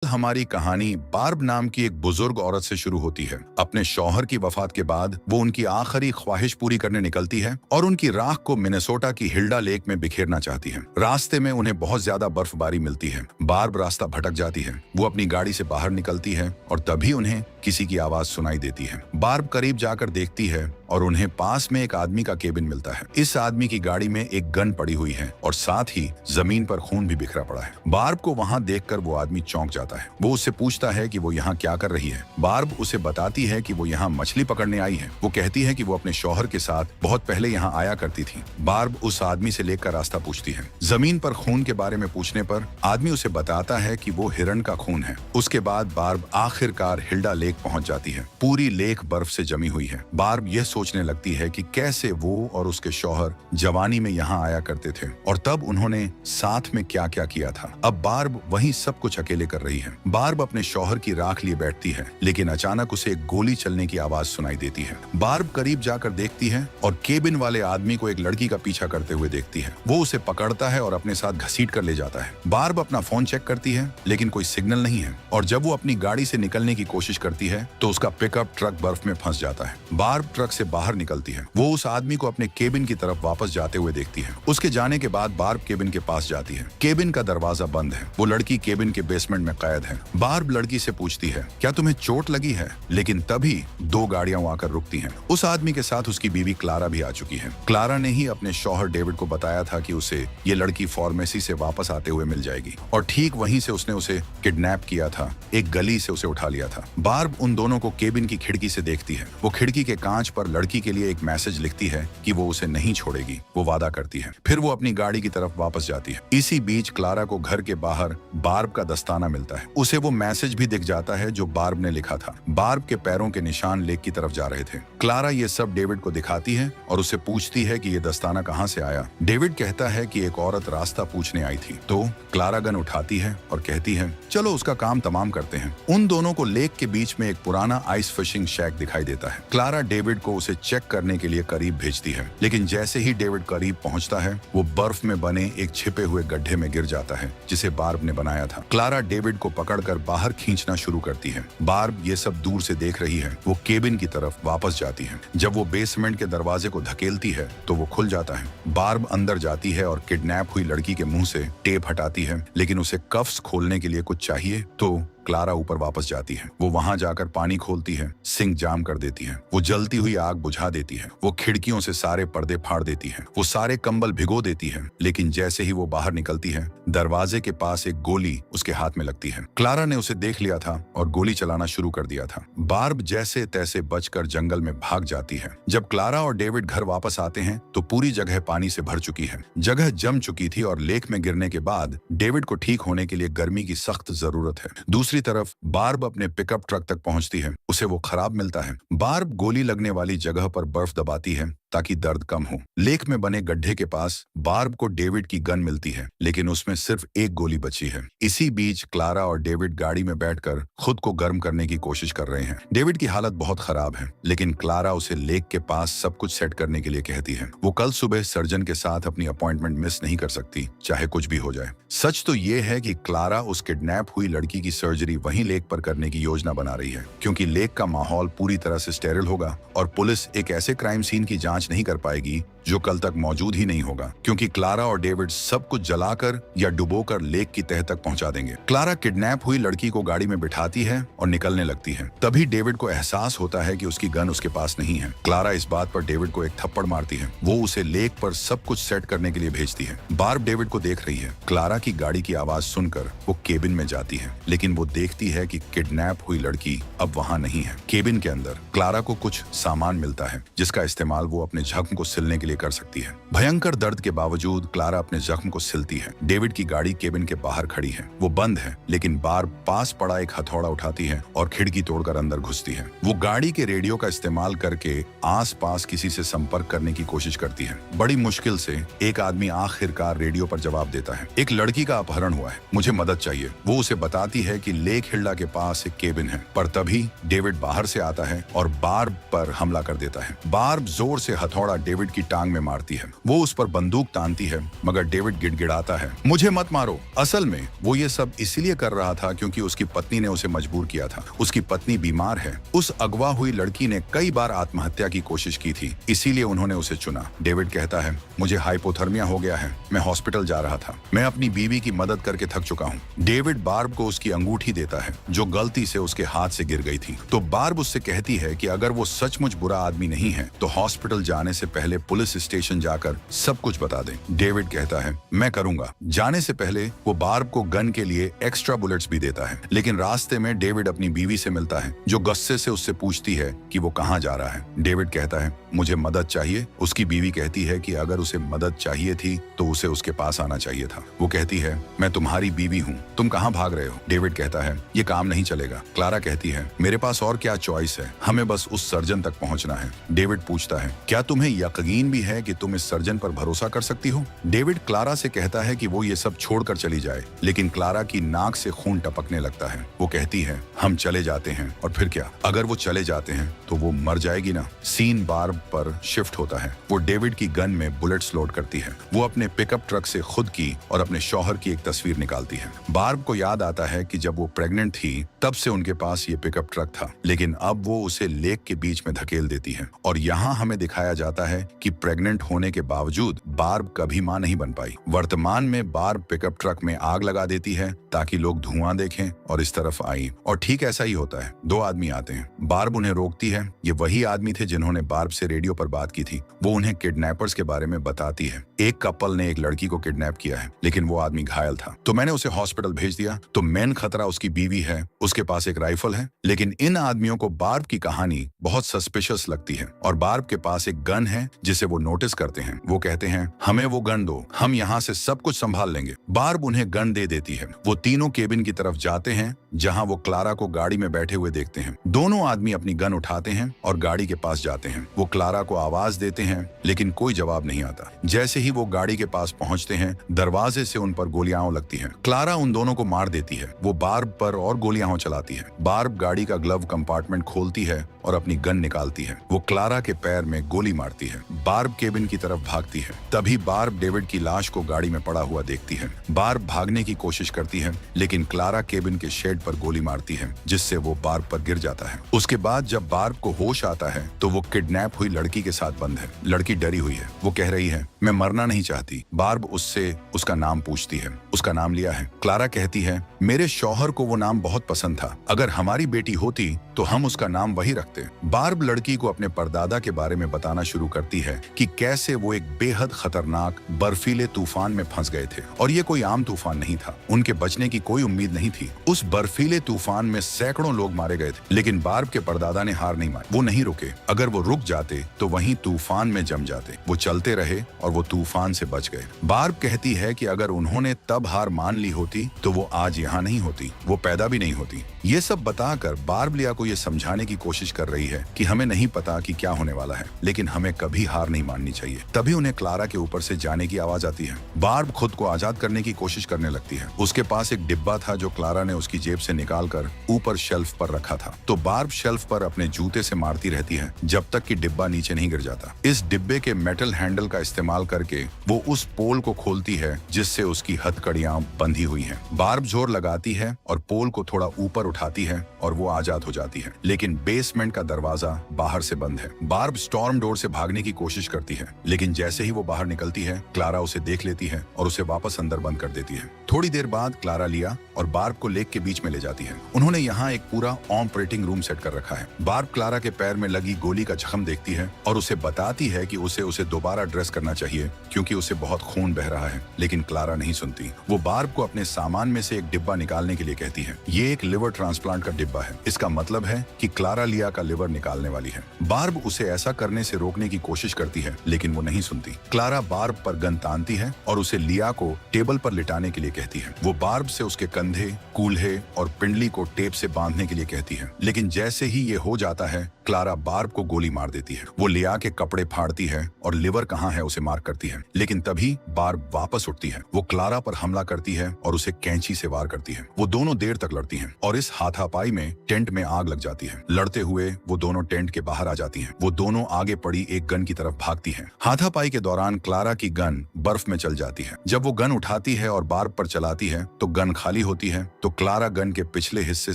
हमारी कहानी बार्ब नाम की एक बुजुर्ग औरत से शुरू होती है। अपने शौहर की वफात के बाद वो उनकी आखिरी ख्वाहिश पूरी करने निकलती है और उनकी राख को मिनेसोटा की हिल्डा लेक में बिखेरना चाहती है। रास्ते में उन्हें बहुत ज्यादा बर्फबारी मिलती है। बार्ब रास्ता भटक जाती है। वो अपनी गाड़ी से बाहर निकलती है और तभी उन्हें किसी की आवाज सुनाई देती है। बार्ब करीब जाकर देखती है और उन्हें पास में एक आदमी का केबिन मिलता है। इस आदमी की गाड़ी में एक गन पड़ी हुई है और साथ ही जमीन पर खून भी बिखरा पड़ा है। बार्ब को वहां देखकर वो आदमी चौंक जाता है। वो उससे पूछता है कि वो यहाँ क्या कर रही है। बार्ब उसे बताती है कि वो यहाँ मछली पकड़ने आई है। वो कहती है कि वो अपने शौहर के साथ बहुत पहले यहाँ आया करती थी। बार्ब उस आदमी से लेकर रास्ता पूछती है। जमीन पर खून के बारे में पूछने पर आदमी उसे बताता है कि वो हिरण का खून है। उसके बाद बार्ब आखिरकार हिल्डा लेक पहुंच जाती है। पूरी लेक बर्फ से जमी हुई है। बार्ब यह सोचने लगती है कि कैसे वो और उसके शौहर जवानी में यहाँ आया करते थे और तब उन्होंने साथ में क्या क्या किया था। अब बार्ब वही सब कुछ अकेले कर रही है। बार्ब अपने शौहर की राख लिए बैठती है, लेकिन अचानक उसे एक गोली चलने की आवाज सुनाई देती है। बार्ब करीब जाकर देखती है और केबिन वाले आदमी को एक लड़की का पीछा करते हुए देखती है। वो उसे पकड़ता है और अपने साथ घसीट कर ले जाता है। बार्ब अपना फोन चेक करती है, लेकिन कोई सिग्नल नहीं है और जब वो अपनी गाड़ी से निकलने की कोशिश करती है तो उसका पिकअप ट्रक बर्फ में फंस जाता है। बार्ब ट्रक से बाहर निकलती है। वो उस आदमी को अपने केबिन की तरफ वापस जाते हुए देखती है। उसके जाने के बाद बार्ब केबिन के पास जाती है। केबिन का दरवाजा बंद है। वो लड़की केबिन के बेसमेंट में कैद है। बार्ब लड़की से पूछती है, क्या तुम्हें चोट लगी है? लेकिन तभी दो गाड़ियां आकर रुकती हैं। उस आदमी के साथ उसकी बीवी क्लारा भी आ चुकी है। क्लारा ने ही अपने शौहर डेविड को बताया था कि उसे ये लड़की फार्मेसी से वापस आते हुए मिल जाएगी और ठीक वहीं से उसने उसे किडनैप किया था। एक गली से उसे उठा लिया था। बार्ब उन दोनों को केबिन की खिड़की से देखती है। वो खिड़की के कांच पर लड़की के लिए एक मैसेज लिखती है कि वो उसे नहीं छोड़ेगी। वो वादा करती है। फिर वो अपनी गाड़ी की तरफ वापस जाती है। इसी बीच क्लारा को घर के बाहर बार्ब का दस्ताना मिलता है। उसे वो मैसेज भी दिख जाता है जो बार्ब ने लिखा था। बार्ब के पैरों के निशान लेक की तरफ जा रहे थे। क्लारा ये सब डेविड को दिखाती है और उससे पूछती है कि ये दस्ताना कहाँ से आया। डेविड कहता है कि एक औरत रास्ता पूछने आई थी। तो क्लारा गन उठाती है और कहती है, चलो उसका काम तमाम करते हैं। उन दोनों को लेक के बीच में एक पुराना आइस फिशिंग शैक दिखाई देता है। क्लारा डेविड को उसे चेक करने के लिए करीब भेजती है, लेकिन जैसे ही डेविड करीब पहुंचता है वो बर्फ में बने एक छिपे हुए गड्ढे में गिर जाता है जिसे बार्ब ने बनाया था। क्लारा डेविड को पकड़कर बाहर खींचना शुरू करती है। बार्ब ये सब दूर से देख रही है। वो केबिन की तरफ वापस जाती है। जब वो बेसमेंट के दरवाजे को धकेलती है तो वो खुल जाता है। बार्ब अंदर जाती है और किडनैप हुई लड़की के मुंह से टेप हटाती है, लेकिन उसे कफ्स खोलने के लिए कुछ चाहिए तो क्लारा ऊपर वापस जाती है। वो वहां जाकर पानी खोलती है, सिंक जाम कर देती है। वो जलती हुई आग बुझा देती है। वो खिड़कियों से सारे पर्दे फाड़ देती है। वो सारे कंबल भिगो देती है, लेकिन जैसे ही वो बाहर निकलती है दरवाजे के पास एक गोली उसके हाथ में लगती है। क्लारा ने उसे देख लिया था और गोली चलाना शुरू कर दिया था। बार्ब जैसे तैसे बचकर जंगल में भाग जाती है। जब क्लारा और डेविड घर वापस आते हैं तो पूरी जगह पानी से भर चुकी है। जगह जम चुकी थी और लेक में गिरने के बाद डेविड को ठीक होने के लिए गर्मी की सख्त जरूरत है। दूसरी तरफ बार्ब अपने पिकअप ट्रक तक पहुंचती है। उसे वो खराब मिलता है। बार्ब गोली लगने वाली जगह पर बर्फ दबाती है ताकि दर्द कम हो। लेक में बने गड्ढे के पास बार्ब को डेविड की गन मिलती है, लेकिन उसमें सिर्फ एक गोली बची है। इसी बीच क्लारा और डेविड गाड़ी में बैठकर खुद को गर्म करने की कोशिश कर रहे हैं। डेविड की हालत बहुत खराब है, लेकिन क्लारा उसे लेक के पास सब कुछ सेट करने के लिए कहती है। वो कल सुबह सर्जन के साथ अपनी अपॉइंटमेंट मिस नहीं कर सकती, चाहे कुछ भी हो जाए। सच तो ये है कि क्लारा उस किडनैप हुई लड़की की सर्जरी वहीं लेक पर करने की योजना बना रही है, क्योंकि लेक का माहौल पूरी तरह से स्टेरिल होगा और पुलिस एक ऐसे क्राइम सीन की जांच नहीं कर पाएगी जो कल तक मौजूद ही नहीं होगा, क्योंकि क्लारा और डेविड सब कुछ जलाकर या डुबोकर लेक की तह तक पहुंचा देंगे। क्लारा किडनैप हुई लड़की को गाड़ी में बिठाती है और निकलने लगती है। तभी डेविड को एहसास होता है कि उसकी गन उसके पास नहीं है। क्लारा इस बात पर डेविड को एक थप्पड़ मारती है। वो उसे लेक पर सब कुछ सेट करने के लिए भेजती है। बार्ब डेविड को देख रही है। क्लारा की गाड़ी की आवाज सुनकर वो केबिन में जाती है, लेकिन वो देखती है कि किडनैप हुई लड़की अब वहां नहीं है। केबिन के अंदर क्लारा को कुछ सामान मिलता है जिसका इस्तेमाल वो अपने जख्म को सिलने के लिए कर सकती है। भयंकर दर्द के बावजूद क्लारा अपने जख्म को सिलती है। डेविड की गाड़ी केबिन के बाहर खड़ी है। वो बंद है, लेकिन बार्ब पास पड़ा एक हथौड़ा उठाती है और खिड़की तोड़कर अंदर घुसती है। वो गाड़ी के रेडियो का इस्तेमाल करके आसपास किसी से संपर्क करने की कोशिश करती है। बड़ी मुश्किल से एक आदमी आखिरकार रेडियो पर जवाब देता है। एक लड़की का अपहरण हुआ है, मुझे मदद चाहिए। वो उसे बताती है कि लेक हिल्डा के पास एक केबिन है, पर तभी डेविड बाहर से आता है और बार्ब पर हमला कर देता है। बार्ब जोर से हथौड़ा डेविड की टांग टांग में मारती है। वो उस पर बंदूक तानती है, मगर डेविड गिड़गिड़ाता है, मुझे मत मारो। असल में वो ये सब इसलिए कर रहा था क्योंकि उसकी पत्नी ने उसे मजबूर किया था। उसकी पत्नी बीमार है। उस अगवा हुई लड़की ने कई बार आत्महत्या की कोशिश की थी, इसीलिए उन्होंने उसे चुना। डेविड कहता है, मुझे हाइपोथर्मिया हो गया है, मैं हॉस्पिटल जा रहा था, मैं अपनी बीवी की मदद करके थक चुका हूँ। डेविड बार्ब को उसकी अंगूठी देता है जो गलती से उसके हाथ से गिर गई थी। तो बार्ब उससे कहती है कि अगर वो सचमुच बुरा आदमी नहीं है तो हॉस्पिटल जाने से पहले पुलिस स्टेशन जाकर सब कुछ बता दे। डेविड कहता है, मैं करूंगा। जाने से पहले वो बार्ब को गन के लिए एक्स्ट्रा बुलेट्स भी देता है, लेकिन रास्ते में डेविड अपनी बीवी से मिलता है जो गुस्से से उससे पूछती है कि वो कहाँ जा रहा है। डेविड कहता है, मुझे मदद चाहिए। उसकी बीवी कहती है कि अगर उसे मदद चाहिए थी तो उसे उसके पास आना चाहिए था। वो कहती है, मैं तुम्हारी बीवी हूँ, तुम कहाँ भाग रहे हो? डेविड कहता है, ये काम नहीं चलेगा। क्लारा कहती है, मेरे पास और क्या चॉइस है, हमें बस उस सर्जन तक पहुँचना है। डेविड पूछता है, क्या तुम्हें यकीन भी है कि तुम इस सर्जन पर भरोसा कर सकती हो? डेविड क्लारा से कहता है कि वो ये सब छोड़कर चली जाए, लेकिन क्लारा की नाक से खून टपकने लगता है। वो कहती है, हम चले जाते हैं। और फिर क्या? अगर वो चले जाते हैं तो वो मर जाएगी ना। सीन बार्ब पर शिफ्ट होता है। वो डेविड की गन में बुलेट्स लोड करती है। वो अपने पिकअप ट्रक से खुद की और अपने शौहर की एक तस्वीर निकालती है। बार्ब को याद आता है कि जब वो प्रेग्नेंट थी तब से उनके पास ये पिकअप ट्रक था, लेकिन अब वो उसे लेक के बीच में धकेल देती है। और यहाँ हमें दिखाया जाता है कि प्रेग्नेंट होने के बावजूद बार्ब कभी मां नहीं बन पाई। वर्तमान में बार्ब पिकअप ट्रक में आग लगा देती है ताकि लोग धुआं देखें और इस तरफ आई। और ठीक ऐसा ही होता है। दो आदमी आते हैं, बार्ब उन्हें रोकती है। ये वही आदमी थे जिन्होंने बार्ब से रेडियो पर बात की थी। वो उन्हें किडनैपर्स के बारे में बताती है। एक कपल ने एक लड़की को किडनैप किया है, लेकिन वो आदमी घायल था, तो मैंने उसे हॉस्पिटल भेज दिया। तो मेन खतरा उसकी बीवी है, उसके पास एक राइफल है। लेकिन इन आदमियों को बार्ब की कहानी बहुत सस्पिशियस लगती है और बार्ब के पास एक गन है जिसे वो नोटिस करते हैं। वो कहते हैं, हमें वो गन दो, हम यहाँ से सब कुछ संभाल लेंगे। बार्ब उन्हें गन दे देती है। वो तीनों केबिन की तरफ जाते हैं जहाँ वो क्लारा को गाड़ी में बैठे हुए देखते हैं। दोनों आदमी अपनी गन उठाते हैं और गाड़ी के पास जाते हैं। वो क्लारा को आवाज देते हैं, लेकिन कोई जवाब नहीं आता। जैसे ही वो गाड़ी के पास पहुंचते हैं, दरवाजे से उन पर गोलियां लगती हैं। क्लारा उन दोनों को मार देती है। वो बार्ब पर और गोलियां चलाती है। बार्ब गाड़ी का ग्लव कंपार्टमेंट खोलती है और अपनी गन निकालती है। वो क्लारा के पैर में गोली मारती है। बार्ब केबिन की तरफ भागती है। तभी बार्ब डेविड की लाश को गाड़ी में पड़ा हुआ देखती है। बार्ब भागने की कोशिश करती है, लेकिन क्लारा केबिन के शेड पर गोली मारती है, जिससे वो बार्ब पर गिर जाता है। उसके बाद जब बार्ब को होश आता है तो वो किडनैप हुई लड़की के साथ बंद है। लड़की डरी हुई है। वो कह रही है, मैं मरना नहीं चाहती। बार्ब उससे उसका नाम पूछती है। उसका नाम लिया है। क्लारा कहती है, मेरे शौहर को वो नाम बहुत पसंद था, अगर हमारी बेटी होती तो हम उसका नाम वही रखते। बार्ब लड़की को अपने परदादा के बारे में बताना शुरू करती है कि कैसे वो एक बेहद खतरनाक बर्फीले तूफान में फंस गए थे और ये कोई आम तूफान नहीं था। उनके बचने की कोई उम्मीद नहीं थी। उस बर्फीले तूफान में सैकड़ों लोग मारे गए थे, लेकिन बार्ब के परदादा ने हार नहीं मानी। वो नहीं रुके। अगर वो रुक जाते तो वहीं तूफान में जम जाते। वो चलते रहे और वो तूफान से बच गए। बार्ब कहती है कि अगर उन्होंने तब हार मान ली होती तो वो आज यहाँ नहीं होती, वो पैदा भी नहीं होती। ये सब बताकर बार्ब लिया को ये समझाने की कोशिश कर रही है कि हमें नहीं पता कि क्या होने वाला है, लेकिन हमें कभी हार नहीं माननी चाहिए। तभी उन्हें क्लारा के ऊपर से जाने की आवाज आती है। बार्ब खुद को आजाद करने की कोशिश करने लगती है। उसके पास एक डिब्बा था जो क्लारा ने उसकी जेब से निकालकर ऊपर शेल्फ पर रखा था। तो बार्ब शेल्फ पर अपने जूते से मारती रहती है जब तक कि डिब्बा नीचे नहीं गिर जाता। इस डिब्बे के मेटल हैंडल का इस्तेमाल करके वो उस पोल को खोलती है जिससे उसकी हथकड़ियां बंधी हुई हैं। बार्ब जोर लगाती है और पोल को थोड़ा ऊपर उठाती है और वो आजाद हो जाती है, लेकिन बेसमेंट का दरवाजा बाहर से बंद है। बार्ब स्टॉर्म डोर से भागने की कोशिश करती है, लेकिन जैसे ही वो बाहर निकलती है, क्लारा उसे देख लेती है और उसे वापस अंदर बंद कर देती है। थोड़ी देर बाद क्लारा लिया और बार्ब को लेक के बीच में ले जाती है। उन्होंने यहाँ एक पूरा ऑपरेटिंग रूम सेट कर रखा है। बार्ब क्लारा के पैर में लगी गोली का जख्म देखती है और उसे बताती है कि उसे दोबारा ड्रेस करना चाहिए क्योंकि उसे बहुत खून बह रहा है, लेकिन क्लारा नहीं सुनती। वो बार्ब को अपने सामान में से एक डिब्बा निकालने के लिए कहती है। ये एक लिवर ट्रांसप्लांट का डिब्बा है। इसका मतलब है कि क्लारा लिया का लिवर निकालने वाली है। बार्ब उसे ऐसा करने से रोकने की कोशिश करती है, लेकिन वो नहीं सुनती। क्लारा बार्ब पर गन तानती है और उसे लिया को टेबल पर लिटाने के लिए कहती है। वो बार्ब से उसके कंधे, कूल्हे और पिंडली को टेप से बांधने के लिए कहती है, लेकिन जैसे ही ये हो जाता है, क्लारा बार्ब को गोली मार देती है। वो लिया के कपड़े फाड़ती है और लिवर कहाँ है उसे मार्क करती है। है, लेकिन तभी बार्ब वापस उठती है। वो क्लारा पर हमला करती है और उसे कैंची से वार करती है। वो दोनों देर तक लड़ती हैं और इस हाथापाई में टेंट में आग लग जाती है। लड़ते हुए वो दोनों टेंट के बाहर आ जाती हैं। वो दोनों आगे पड़ी एक गन की तरफ भागती हैं। हाथापाई के दौरान क्लारा की गन बर्फ में चल जाती है। जब वो गन उठाती है और बार्ब पर चलाती है तो गन खाली होती है, तो क्लारा गन के पिछले हिस्से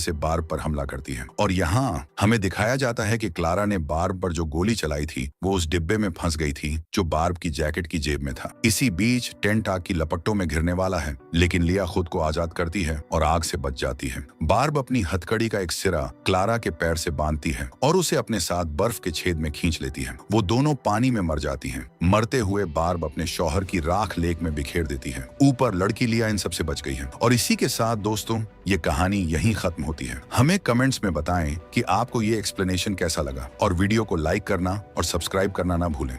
से बार्ब पर हमला करती है। और यहाँ हमें दिखाया जाता है कि क्लारा ने बार्ब पर जो गोली चलाई थी वो उस डिब्बे में फंस गई थी जो बार्ब की जैकेट की जेब में था। इसी बीच टेंट आग की लपटों में घिरने वाला है, लेकिन लिया खुद को आजाद करती है और आग से बच जाती है। बार्ब अपनी हथकड़ी का एक सिरा क्लारा के पैर से बांधती है और उसे अपने साथ बर्फ के छेद में खींच लेती है। वो दोनों पानी में मर जाती हैं। मरते हुए बार्ब अपने शौहर की राख लेक में बिखेर देती है। ऊपर लड़की लिया इन सबसे बच गई है। और इसी के साथ दोस्तों ये कहानी यहीं खत्म होती है। हमें कमेंट्स में बताएं कि आपको ये एक्सप्लेनेशन कैसा लगा और वीडियो को लाइक करना और सब्सक्राइब करना ना भूलें।